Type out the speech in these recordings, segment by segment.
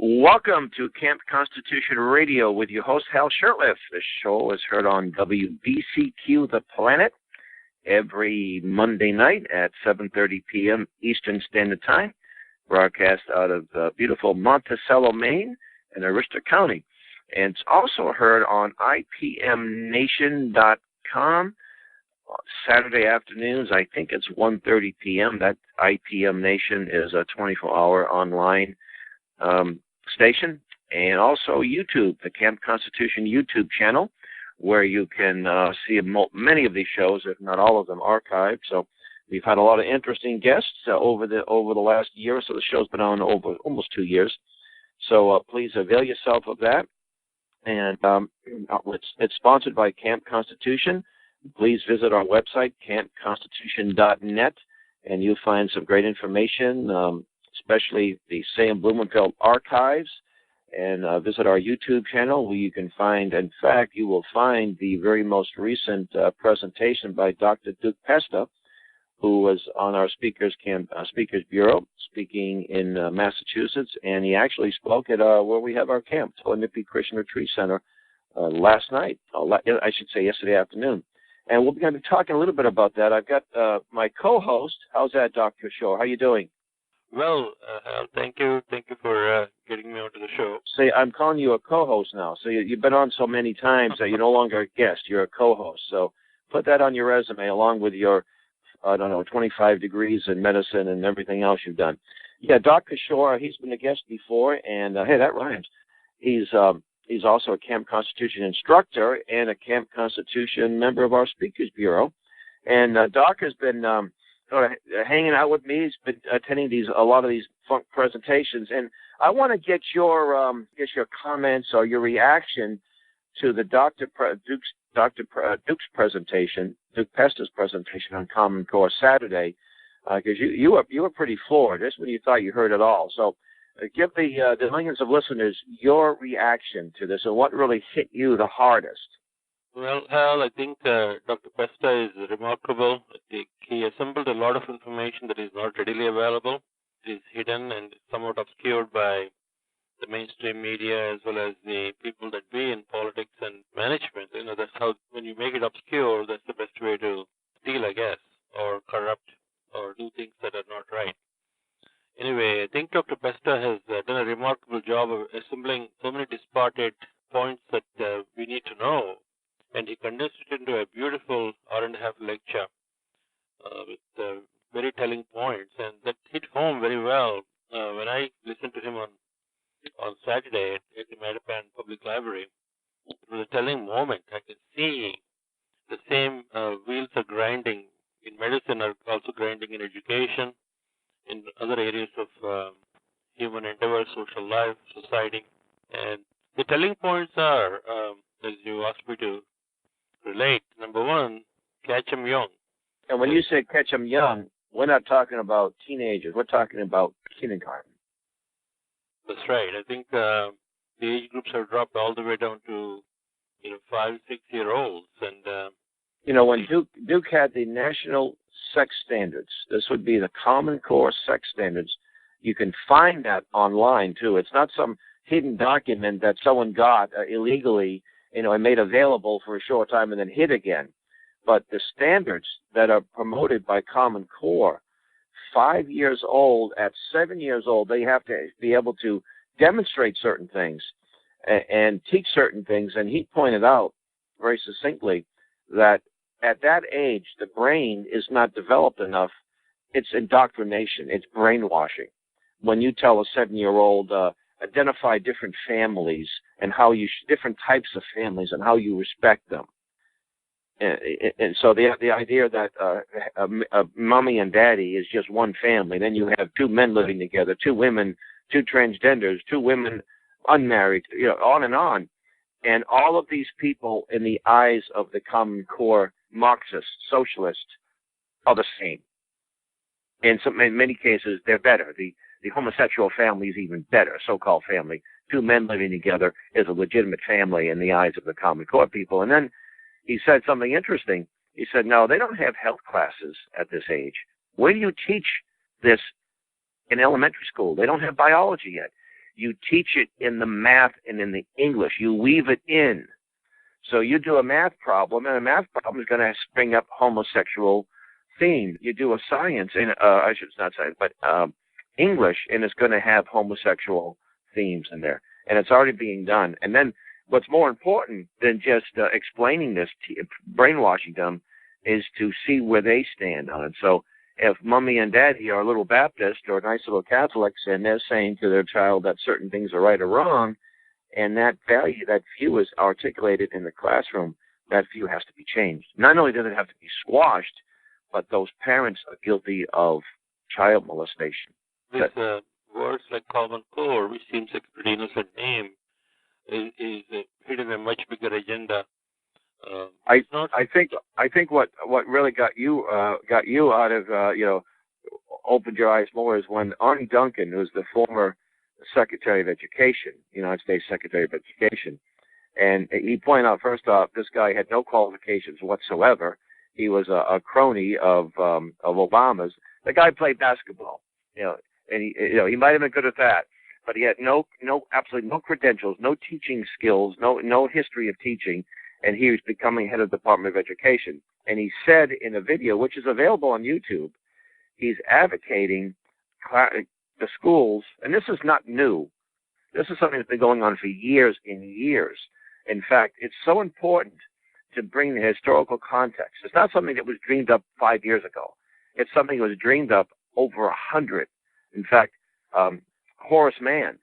Welcome to Camp Constitution Radio with your host, Hal Shurtleff. The show is heard on WBCQ The Planet every Monday night at 7:30 p.m. Eastern Standard Time, broadcast out of beautiful Monticello, Maine, in Aroostook County. And it's also heard on IPMNation.com Saturday afternoons. I think it's 1:30 p.m. That IPM Nation is a 24-hour online station, and also YouTube, the Camp Constitution YouTube channel, where you can see many of these shows, if not all of them, archived. So we've had a lot of interesting guests over the last year. So the show's been on over almost 2 years. So please avail yourself of that. And it's sponsored by Camp Constitution. Please visit our website, campconstitution.net, and you'll find some great information, especially the Sam Blumenfeld archives, and visit our YouTube channel where you can find, in fact, you will find the very most recent presentation by Dr. Duke Pesta, who was on our Speakers Bureau, speaking in Massachusetts, and he actually spoke at where we have our camp, Tolanippi Christian Retreat Center, last night, I should say yesterday afternoon. And we're going to be talking a little bit about that. I've got my co-host. How's that, Dr. Kishore? How are you doing? Well, thank you. Thank you for getting me onto the show. See, I'm calling you a co-host now. So you've been on so many times that you're no longer a guest. You're a co-host. So put that on your resume along with your, 25 degrees in medicine and everything else you've done. Yeah, Dr. Kishore, he's been a guest before, and hey, that rhymes. He's also a Camp Constitution instructor and a Camp Constitution member of our Speakers Bureau. And Doc has been hanging out with me. He's been attending a lot of these funk presentations, and I want to get your comments or your reaction to the Dr. Duke's presentation, Duke Pesta's presentation on Common Core Saturday, because you were pretty floored. This when you thought you heard it all. So give the millions of listeners your reaction to this and what really hit you the hardest. Well, Hal, I think Dr. Pesta is remarkable. I think he assembled a lot of information that is not readily available. It is hidden and somewhat obscured by the mainstream media as well as the people that be in politics and management. That's how, when you make it obscure, that's the best way to steal, I guess, or corrupt or do things that are not right. Anyway, I think Dr. Pesta has done a remarkable job of assembling so many disparate points that we need to know. And he condensed it into a beautiful hour-and-a-half lecture with very telling points. And that hit home very well when I listened to him on Saturday at the Mattapan Public Library. It was a telling moment. I could see the same wheels are grinding in medicine, are also grinding in education, in other areas of human endeavor, social life, society. And the telling points are, as you asked me to relate, number one, catch 'em young. And when you say catch 'em young, we're not talking about teenagers. We're talking about kindergarten. That's right. I think the age groups have dropped all the way down to 5, 6-year-olds. And when Duke had the national sex standards, this would be the Common Core sex standards. You can find that online too. It's not some hidden document that someone got illegally, and made available for a short time and then hid again. But the standards that are promoted by Common Core, 5 years old, at 7 years old, they have to be able to demonstrate certain things and teach certain things. And he pointed out very succinctly that at that age, the brain is not developed enough. It's indoctrination. It's brainwashing. When you tell a 7-year-old, identify different families and different types of families and how you respect them. And so the idea that mommy and daddy is just one family, then you have two men living together, two women, two transgenders, two women unmarried, on and on. And all of these people in the eyes of the Common Core Marxist, socialist, are the same. In many cases, they're better. The homosexual family is even better, so-called family. Two men living together is a legitimate family in the eyes of the Common Core people. And then he said something interesting. He said, no, they don't have health classes at this age. Where do you teach this in elementary school? They don't have biology yet. You teach it in the math and in the English. You weave it in. So you do a math problem, and a math problem is going to bring up homosexual themes. You do a science, and I should not science, but English, and it's going to have homosexual themes in there. And it's already being done. And then what's more important than just explaining this, brainwashing them, is to see where they stand on it. So if mommy and daddy are a little Baptist or nice little Catholics, and they're saying to their child that certain things are right or wrong, and that value, that view is articulated in the classroom, that view has to be changed. Not only does it have to be squashed, but those parents are guilty of child molestation. With words like Common Core, which seems like a pretty innocent name, is hidden a much bigger agenda. I think what really got you out of opened your eyes more is when Arnie Duncan, who's the former Secretary of Education, United States Secretary of Education, and he pointed out, first off, this guy had no qualifications whatsoever. He was a crony of Obama's. The guy played basketball, and he might have been good at that, but he had absolutely no credentials, no teaching skills, no history of teaching, and he was becoming head of the Department of Education. And he said in a video, which is available on YouTube, he's advocating the schools, and this is not new. This is something that's been going on for years and years. In fact, it's so important to bring the historical context. It's not something that was dreamed up 5 years ago. It's something that was dreamed up over 100. In fact, Horace Mann,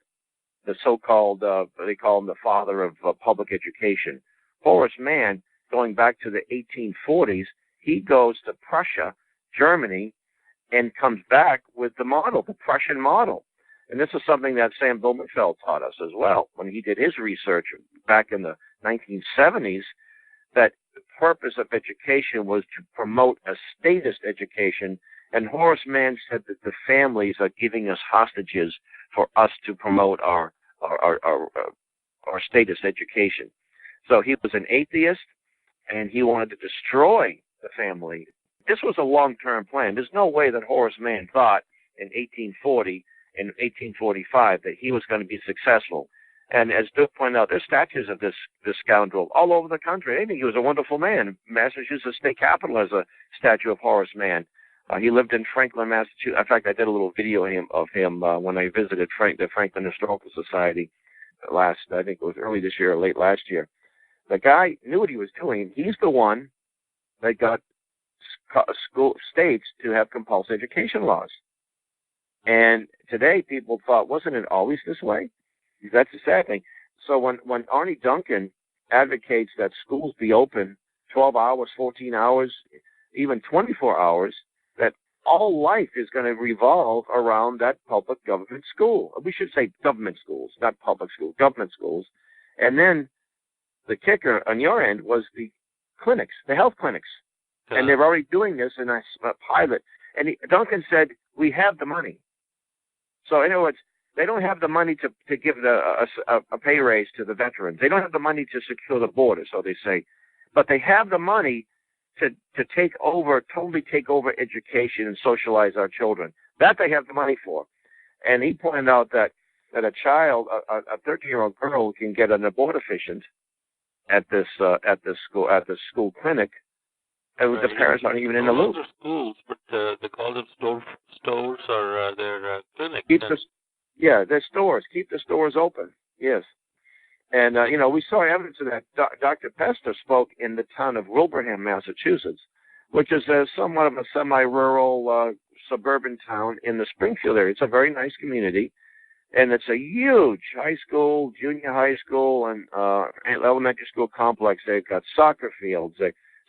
the so-called, they call him the father of public education. Horace Mann, going back to the 1840s, he goes to Prussia, Germany, and comes back with the model, the Prussian model. And this is something that Sam Blumenfeld taught us as well when he did his research back in the 1970s, that the purpose of education was to promote a statist education. And Horace Mann said that the families are giving us hostages for us to promote our statist education. So he was an atheist, and he wanted to destroy the family. This was a long-term plan. There's no way that Horace Mann thought in 1840 and 1845 that he was going to be successful. And as Duke pointed out, there's statues of this scoundrel all over the country. I think he was a wonderful man. Massachusetts State Capitol has a statue of Horace Mann. He lived in Franklin, Massachusetts. In fact, I did a little video of him when I visited the Franklin Historical Society I think it was early this year or late last year. The guy knew what he was doing. He's the one that got states to have compulsory education laws. And today people thought, wasn't it always this way? That's the sad thing. So when Arnie Duncan advocates that schools be open 12 hours, 14 hours, even 24 hours, that all life is going to revolve around that public government school. We should say government schools, not public schools, government schools. And then the kicker on your end was the clinics, the health clinics. And they're already doing this in a pilot. And Duncan said, we have the money. So in other words, they don't have the money to give a pay raise to the veterans. They don't have the money to secure the border, so they say. But they have the money to totally take over education and socialize our children. That they have the money for. And he pointed out that a child, a 13-year-old girl, can get an abortifacient at this school clinic, and the parents aren't even in the loop. Those are schools, but they call them stores or their clinics. They're stores. Keep the stores open. Yes. And, we saw evidence of that. Dr. Pester spoke in the town of Wilbraham, Massachusetts, which is somewhat of a semi-rural suburban town in the Springfield area. It's a very nice community, and it's a huge high school, junior high school, and elementary school complex. They've got soccer fields.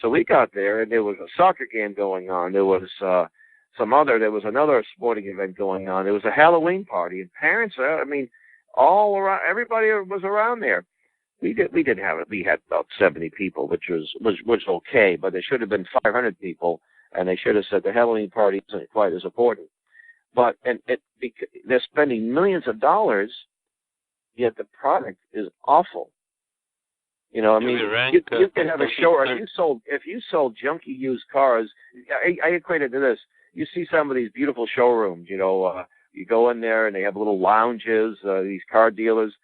So we got there, and there was a soccer game going on. There was there was another sporting event going on. There was a Halloween party, and parents, all around, everybody was around there. We didn't have it. We had about 70 people, which was okay, but there should have been 500 people, and they should have said the Halloween party isn't quite as important. But they're spending millions of dollars, yet the product is awful. You could have a show. If you sold junky used cars, I equate it to this. You see some of these beautiful showrooms, You go in there and they have little lounges, these car dealers,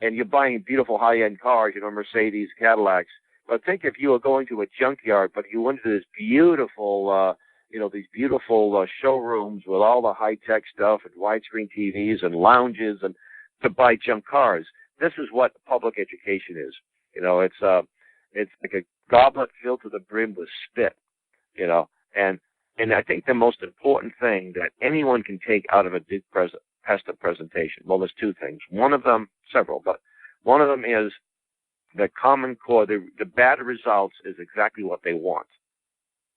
and you're buying beautiful high-end cars, Mercedes, Cadillacs. But think if you were going to a junkyard, but you went to this beautiful, these beautiful showrooms with all the high-tech stuff and widescreen TVs and lounges and to buy junk cars. This is what public education is. It's like a goblet filled to the brim with spit, and I think the most important thing that anyone can take out of a Duke PESTA presentation, well, there's two things. One of them, several, but one of them is the Common Core, the bad results is exactly what they want.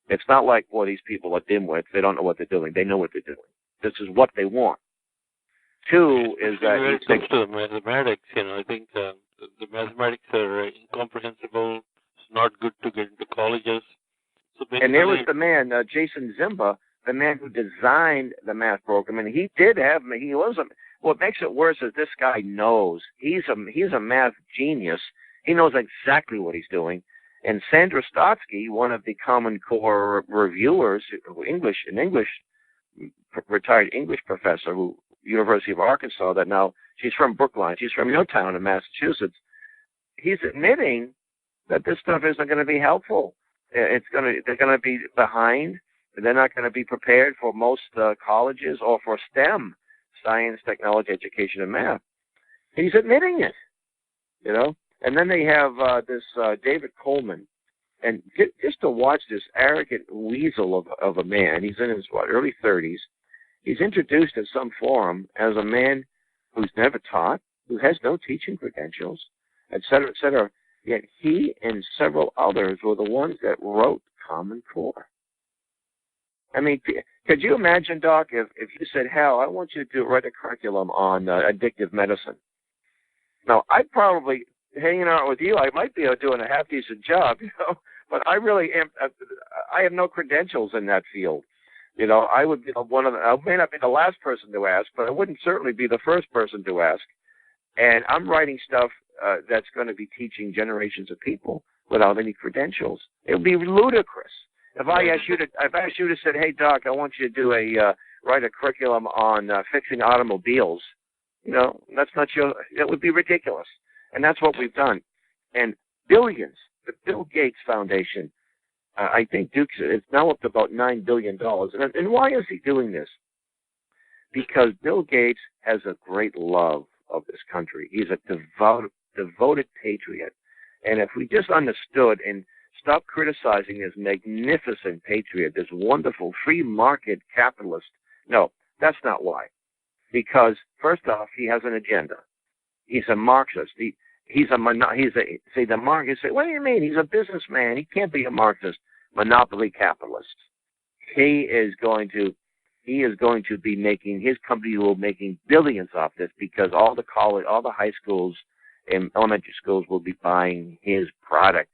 It's not like, well, these people are dimwits. They don't know what they're doing. They know what they're doing. This is what they want. Two is that... When it comes to the mathematics, I think the mathematics are incomprehensible. It's not good to get into colleges. So and there was the man, Jason Zimba, the man who designed the math program, and he was what makes it worse is this guy knows. He's a math genius. He knows exactly what he's doing. And Sandra Stotsky, one of the Common Core reviewers, retired English professor, University of Arkansas, that now she's from Brookline. She's from your town in Massachusetts. He's admitting that this stuff isn't going to be helpful. They're going to be behind. They're not going to be prepared for most colleges or for STEM, science, technology, education, and math. He's admitting it, And then they have this David Coleman, and just to watch this arrogant weasel of a man. He's in his early 30s. He's introduced in some forum as a man who's never taught, who has no teaching credentials, et cetera, et cetera. Yet he and several others were the ones that wrote Common Core. I mean, could you imagine, Doc, if you said, Hal, I want you to write a curriculum on addictive medicine. Now, I'd probably, hanging out with you, I might be doing a half-decent job, but I really am, I have no credentials in that field. I would be I may not be the last person to ask, but I wouldn't certainly be the first person to ask. And I'm writing stuff that's going to be teaching generations of people without any credentials. It would be ludicrous if I asked you to say, "Hey, Doc, I want you to do write a curriculum on fixing automobiles." That's not that would be ridiculous. And that's what we've done. And billions, the Bill Gates Foundation. I think Duke's it's now up to about $9 billion. And why is he doing this? Because Bill Gates has a great love of this country. He's a devoted patriot. And if we just understood and stopped criticizing this magnificent patriot, this wonderful free market capitalist, no, that's not why. Because first off, he has an agenda. He's a Marxist. The Marxist say, what do you mean? He's a businessman. He can't be a Marxist. Monopoly capitalist. He is going to be making, his company will be making billions off this because all the high schools and elementary schools will be buying his product.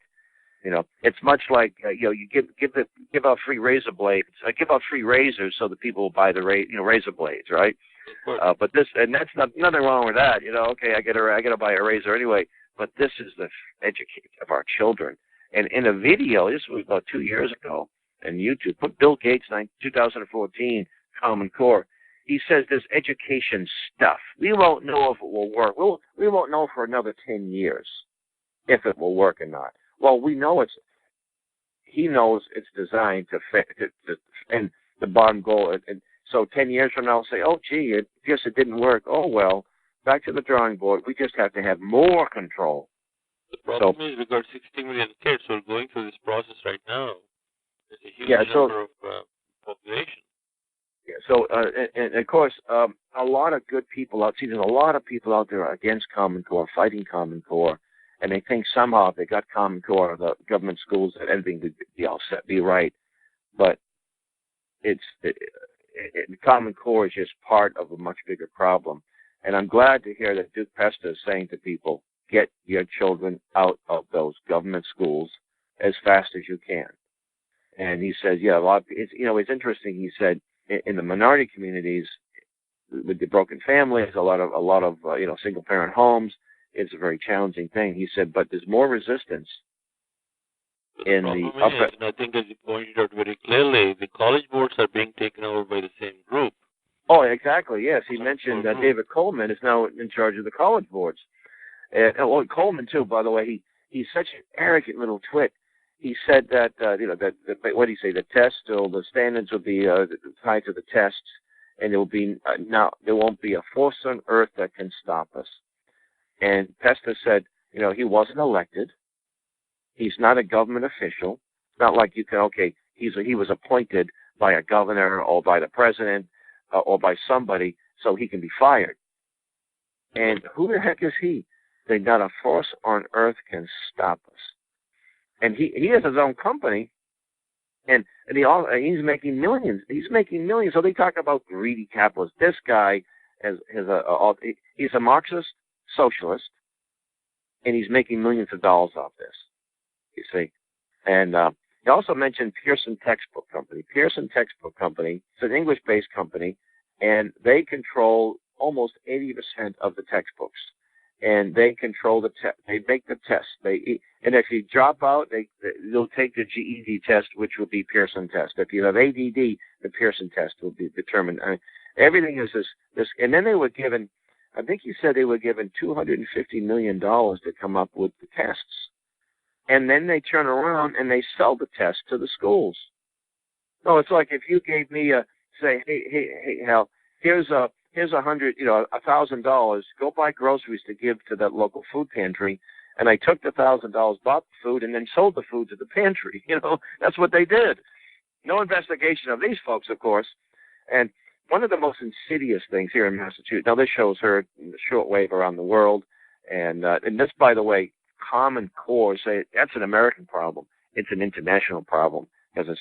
It's much like you give out free razor blades, give out free razors so that people will buy the razor blades, right? But that's nothing wrong with that. Okay, I gotta buy a razor anyway. But this is the education of our children. And in a video, this was about 2 years ago, on YouTube, put Bill Gates 2014 Common Core. He says this education stuff, we won't know if it will work. We won't know for another 10 years if it will work or not. Well, we know he knows it's designed to fit, and the bottom goal. And so 10 years from now, say, oh, gee, I guess it didn't work. Oh, well, back to the drawing board. We just have to have more control. The problem is we've got 60 million kids who are going through this process right now. It's a huge number of population. Yeah, so, and of course, a lot of good people there's a lot of people out there against Common Core, fighting Common Core, and they think somehow if they got Common Core, the government schools, that everything would be all set, be right. But Common Core is just part of a much bigger problem. And I'm glad to hear that Duke PESTA is saying to people, get your children out of those government schools as fast as you can. And he says, it's interesting. He said in the minority communities with the broken families, a lot of single parent homes, it's a very challenging thing. He said, but there's more resistance in the upper. And I think as you pointed out very clearly, the college boards are being taken over by the same group. Oh, exactly. Yes, he mentioned that David Coleman is now in charge of the college boards. Well, Coleman too, by the way. He's such an arrogant little twit. He said that what did he say? The tests or the standards will be tied to the tests, and there won't be a force on earth that can stop us. And Pesta said, he wasn't elected. He's not a government official. It's not like you can, he was appointed by a governor or by the president or by somebody so he can be fired. And who the heck is he? That not a force on earth can stop us. And he has his own company, and he's making millions. He's making millions. So they talk about greedy capitalists. This guy he's a Marxist socialist, and he's making millions of dollars off this. You see, and he also mentioned Pearson Textbook Company. Pearson Textbook Company, it's an English-based company, and they control almost 80% of the textbooks. And they control they make the tests. And if you drop out, they'll take the GED test, which will be Pearson test. If you have ADD, the Pearson test will be determined. Everything is this. And then they were given, I think you said they were given $250 million to come up with the tests. And then they turn around and they sell the test to the schools. No, it's like if you gave me hey, Hal, here's $1,000. Go buy groceries to give to that local food pantry, and I took the $1,000, bought the food, and then sold the food to the pantry. That's what they did. No investigation of these folks, of course. And one of the most insidious things here in Massachusetts. Now, this show's heard in the shortwave around the world, and this, by the way, Common Core say that's an American problem. It's an international problem because it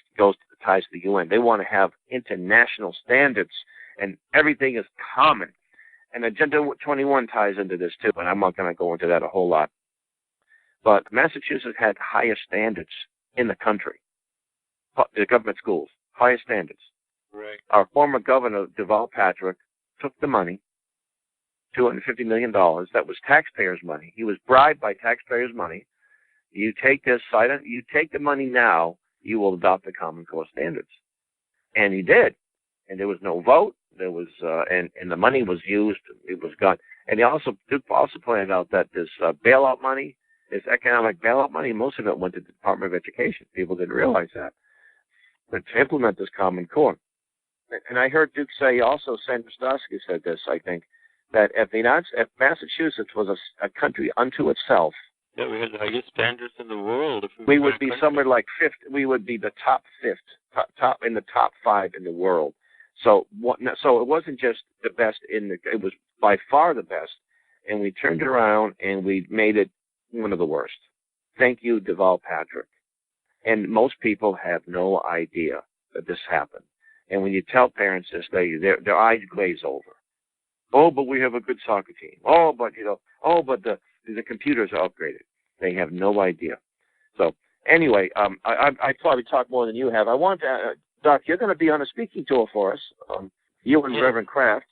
ties to the UN. They want to have international standards. And everything is common. And Agenda 21 ties into this, too, and I'm not going to go into that a whole lot. But Massachusetts had highest standards in the country, the government schools, highest standards. Right. Our former governor, Deval Patrick, took the money, $250 million. That was taxpayers' money. He was bribed by taxpayers' money. You take you take the money now, you will adopt the Common Core standards. And he did. And there was no vote. There was, and the money was used. It was gone. And Duke also pointed out that this bailout money, this economic bailout money, most of it went to the Department of Education. People didn't realize that. But to implement this Common Core. And I heard Duke say also, Sandrostowski said this, I think, that if Massachusetts was a country unto itself, yeah, we had the highest standards in the world. We would be somewhere like fifth. We would be the top in the top 5 in the world. So it wasn't just the best it was by far the best, and we turned around and we made it one of the worst. Thank you, Deval Patrick. And most people have no idea that this happened. And when you tell parents this, their eyes glaze over. Oh, but we have a good soccer team. Oh, but the computers are upgraded. They have no idea. So anyway, I probably talk more than you have. I want to. Doc, you're going to be on a speaking tour for us, you and Reverend Kraft,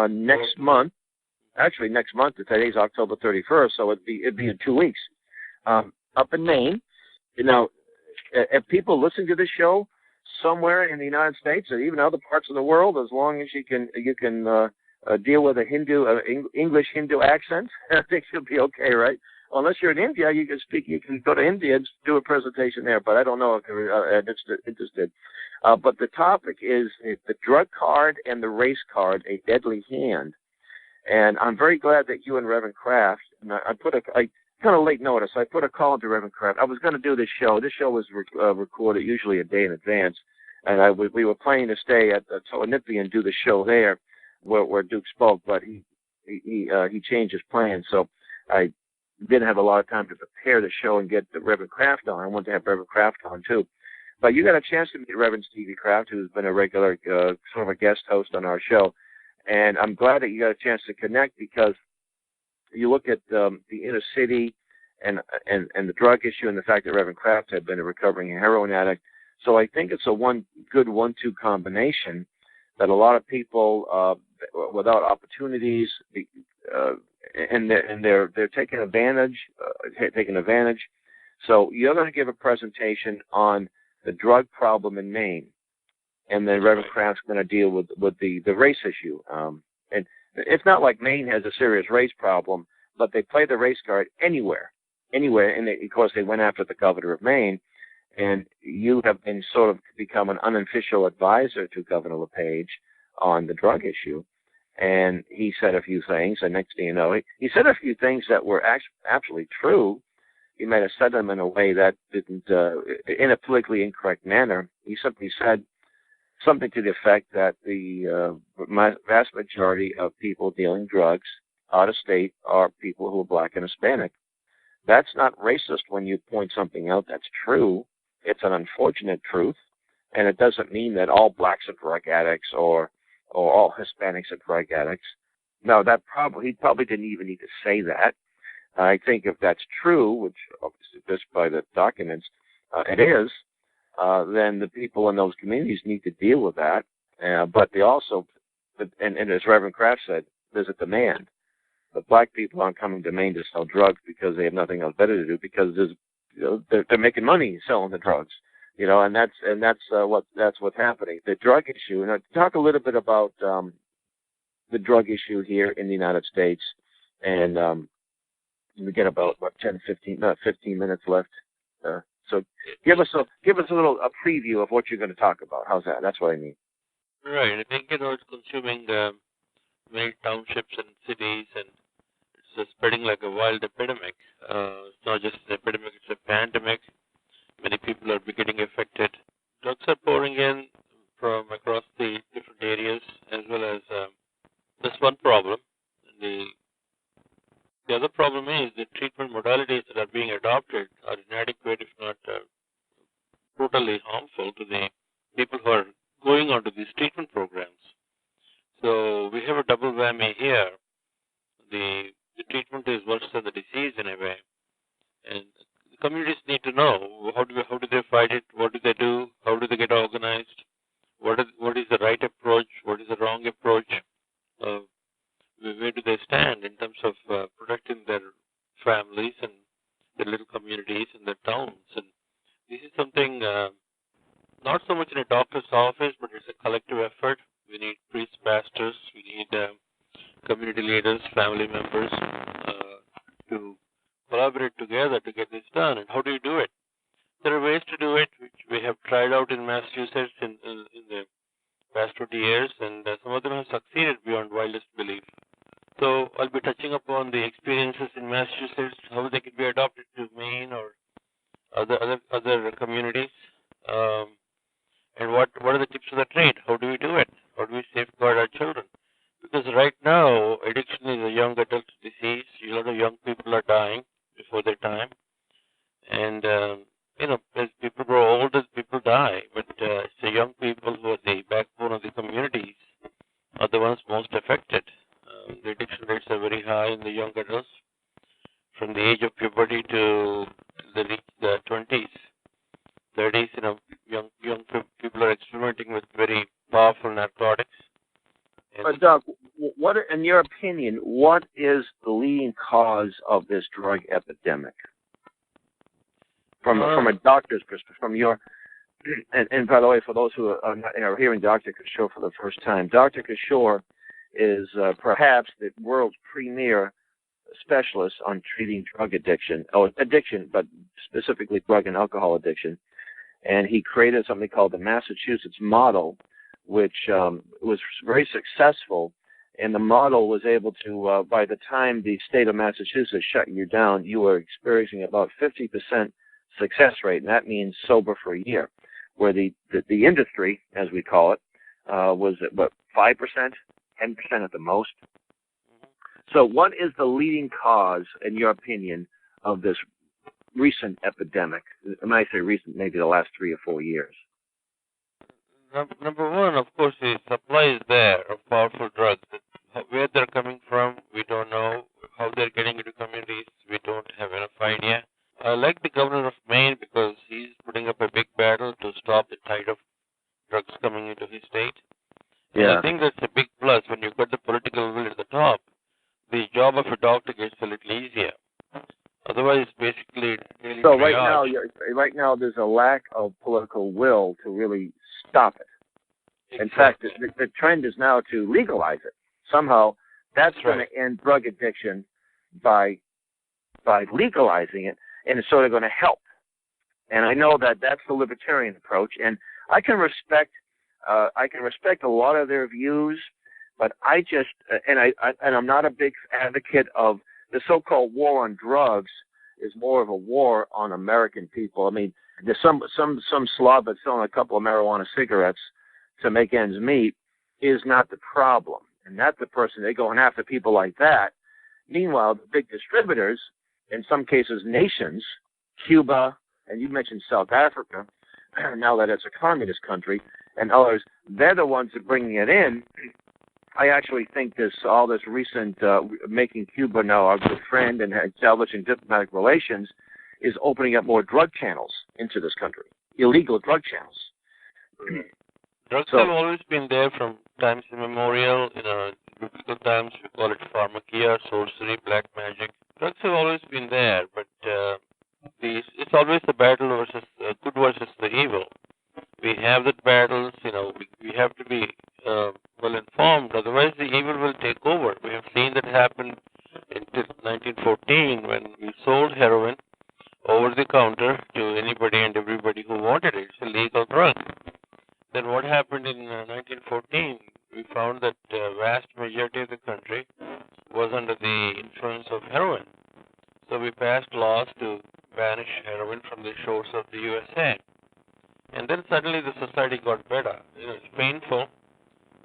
next month. Actually, next month. Today's October 31st, so it'd be in 2 weeks. Up in Maine. If people listen to this show somewhere in the United States or even other parts of the world, as long as you can deal with a English Hindu accent, I think you'll be okay, right? Unless you're in India, you can go to India and do a presentation there, but I don't know if you're interested. But the topic is the drug card and the race card, a deadly hand. And I'm very glad that you and Reverend Kraft, and I kind of late notice, I put a call to Reverend Kraft. I was going to do this show. This show was recorded usually a day in advance, and we were planning to stay at Tolanipi and do the show there where Duke spoke, but he changed his plans, so I didn't have a lot of time to prepare the show and get the Reverend Kraft on. I wanted to have Reverend Kraft on, too. But you got a chance to meet Reverend Stevie Kraft, who's been a regular sort of a guest host on our show. And I'm glad that you got a chance to connect because you look at the inner city and the drug issue and the fact that Reverend Kraft had been a recovering heroin addict. So I think it's a good 1-2 combination that a lot of people without opportunities and they're taking advantage. So you're going to give a presentation on the drug problem in Maine, and then Reverend Kraft's going to deal with the race issue. And it's not like Maine has a serious race problem, but they play the race card anywhere. And of course, they went after the governor of Maine, and you have been sort of become an unofficial advisor to Governor LePage on the drug issue. And he said a few things, and next thing you know, he said a few things that were absolutely true. He might have said them in a way that didn't, in a politically incorrect manner. He simply said something to the effect that the vast majority of people dealing drugs out of state are people who are black and Hispanic. That's not racist when you point something out that's true. It's an unfortunate truth, and it doesn't mean that all blacks are drug addicts or all Hispanics are drug addicts. No, he probably didn't even need to say that. I think if that's true, which obviously just by the documents it is, then the people in those communities need to deal with that. But they also, and as Reverend Kraft said, there's a demand. The black people aren't coming to Maine to sell drugs because they have nothing else better to do, because they're making money selling the drugs, and that's what's happening. The drug issue. And talk a little bit about the drug issue here in the United States, and we get about 15 minutes left. So give us a preview of what you're going to talk about. How's that? That's what I mean. Right. I think it's consuming many townships and cities, and it's spreading like a wild epidemic. It's not just an epidemic; it's a pandemic. Many people are getting affected. Drugs are pouring in from across the different areas, as well as that's one problem. The other problem is the treatment modalities that are being adopted are inadequate, if not totally harmful to the people who are going onto these treatment programs. So we have a double whammy here. The treatment is worse than the disease in a way, and the communities need to know how do they fight it, what do they do, how do they get organized, what is the right approach, what is the wrong approach. Where do they stand in terms of protecting their families and their little communities and their towns? And this is something not so much in a doctor's office, but it's a collective effort. We need priests, pastors, we need community leaders, family members to collaborate together to get this done. And how do you do it? There are ways to do it, which we have tried out in Massachusetts in the past 20 years, and some of them have succeeded beyond wildest belief. So I'll be touching upon the experiences in Massachusetts, how they could be adopted to Maine or other communities, and what are the tips of the trade? How do we do it? How do we safeguard our children? Because right now, addiction is a young adult disease. A lot of young people are dying before their time, and as people grow older, people die. But it's the young people who are the backbone of the communities are the ones most affected. The addiction rates are very high in the young adults, from the age of puberty to the 20s, 30s. Young people are experimenting with very powerful narcotics. But Doug, what, in your opinion, what is the leading cause of this drug epidemic? From a doctor's perspective, from your, and by the way, for those who are hearing Dr. Kishore for the first time, Dr. Kishore is perhaps the world's premier specialist on treating drug addiction, but specifically drug and alcohol addiction. And he created something called the Massachusetts model, which was very successful. And the model was able to, by the time the state of Massachusetts shut you down, you were experiencing about 50% success rate, and that means sober for a year, where the industry, as we call it, was at, 5%, 10% at the most. So what is the leading cause, in your opinion, of this recent epidemic? And I say recent, maybe the last 3 or 4 years. Number one, of course, the supply is there of powerful drugs. Where they're coming from, we don't know. How they're getting into communities, we don't have enough idea. I like the governor of Maine because he's putting up a big battle to stop the tide of drugs coming into his state. Yeah. And I think that's a big plus. When you've got the political will at the top, the job of a doctor gets a little easier. Otherwise, basically, really so right now there's a lack of political will to really stop it. In fact, the trend is now to legalize it. Somehow, that's going to end drug addiction by legalizing it, and it's sort of going to help. And I know that that's the libertarian approach, and I can respect a lot of their views, but I just I'm not a big advocate of the so-called war on drugs. Is more of a war on American people. I mean, there's some slob that's selling a couple of marijuana cigarettes to make ends meet is not the problem, and not the person. They're going after people like that. Meanwhile, the big distributors, in some cases nations, Cuba, and you mentioned South Africa, now that it's a communist country, and others, they're the ones that are bringing it in. I actually think all this recent making Cuba now our good friend and establishing diplomatic relations is opening up more drug channels into this country, illegal drug channels. Drugs have always been there from times immemorial. Biblical times, we call it pharmakia, sorcery, black magic. Drugs have always been there, but it's always the battle versus good versus the evil. We have the battles, we have to be well informed, otherwise the evil will take over. We have seen that happen in 1914 when we sold heroin over the counter to anybody and everybody who wanted it. It's a legal drug. Then what happened in 1914? We found that the vast majority of the country was under the influence of heroin. So we passed laws to banish heroin from the shores of the USA. And then suddenly the society got better. It's painful.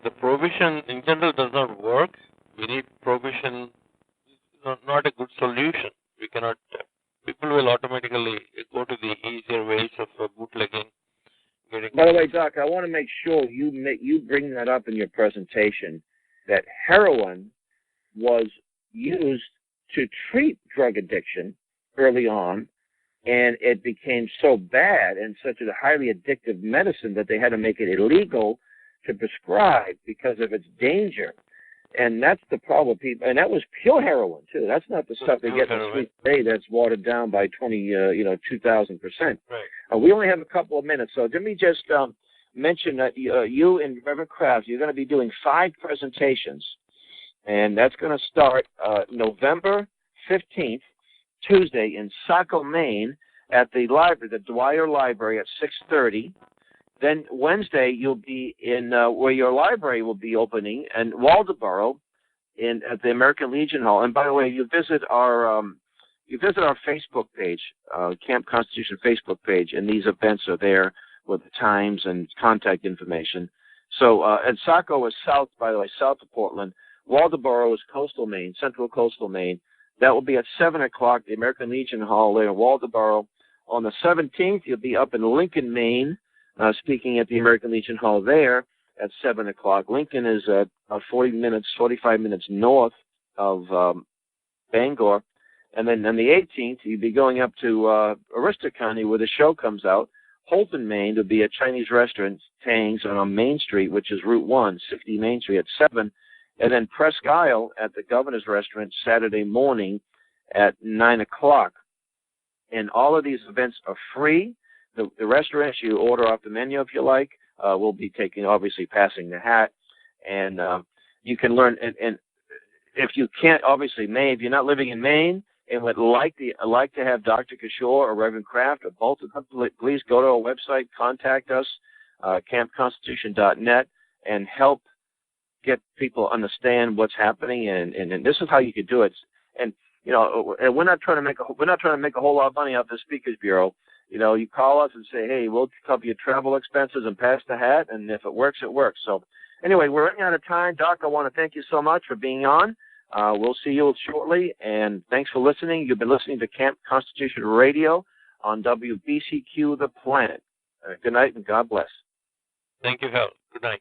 The prohibition in general does not work. We need prohibition, not a good solution. We cannot, people will automatically go to the easier ways of bootlegging. By the way, Doc, I want to make sure you bring that up in your presentation, that heroin was used to treat drug addiction early on, and it became so bad and such a highly addictive medicine that they had to make it illegal to prescribe because of its danger. And that's the problem, people. And that was pure heroin too. That's not the stuff they get in the street today that's watered down by 2,000%. Right. We only have a couple of minutes, so let me just mention that you and Reverend Kraft, you're going to be doing 5 presentations, and that's going to start November 15th, Tuesday, in Saco, Maine, at the library, the Dwyer Library, at 6:30. Then Wednesday, you'll be in where your library will be opening in Waldoboro, at the American Legion Hall. And by the way, you visit our Facebook page, Camp Constitution Facebook page, and these events are there with the times and contact information. So, and Saco is south, by the way, south of Portland. Waldoboro is coastal Maine, central coastal Maine. That will be at 7 o'clock, the American Legion Hall there in Waldoboro. On the 17th, you'll be up in Lincoln, Maine, speaking at the American Legion Hall there at 7 o'clock. Lincoln is at 45 minutes north of Bangor. And then on the 18th, you'll be going up to Aroostook County where the show comes out. Holton, Maine, will be a Chinese restaurant, Tang's, on Main Street, which is Route 1, 60 Main Street, at 7. And then Presque Isle at the Governor's Restaurant Saturday morning at 9 o'clock. And all of these events are free. The restaurants, you order off the menu if you like. We'll be obviously passing the hat. And you can learn. And if you can't, obviously, Maine, if you're not living in Maine and would like to have Dr. Kishore or Reverend Kraft or both of them, please go to our website, contact us, campconstitution.net, and help get people understand what's happening. And this is how you could do it. And we're not trying to make a whole lot of money off the Speakers Bureau. You call us and say, hey, we'll cover your travel expenses and pass the hat, and if it works, it works. So anyway, we're running out of time. Doc, I want to thank you so much for being on. We'll see you shortly, and thanks for listening. You've been listening to Camp Constitution Radio on WBCQ The Planet. Good night, and God bless. Thank you, Hal. Good night.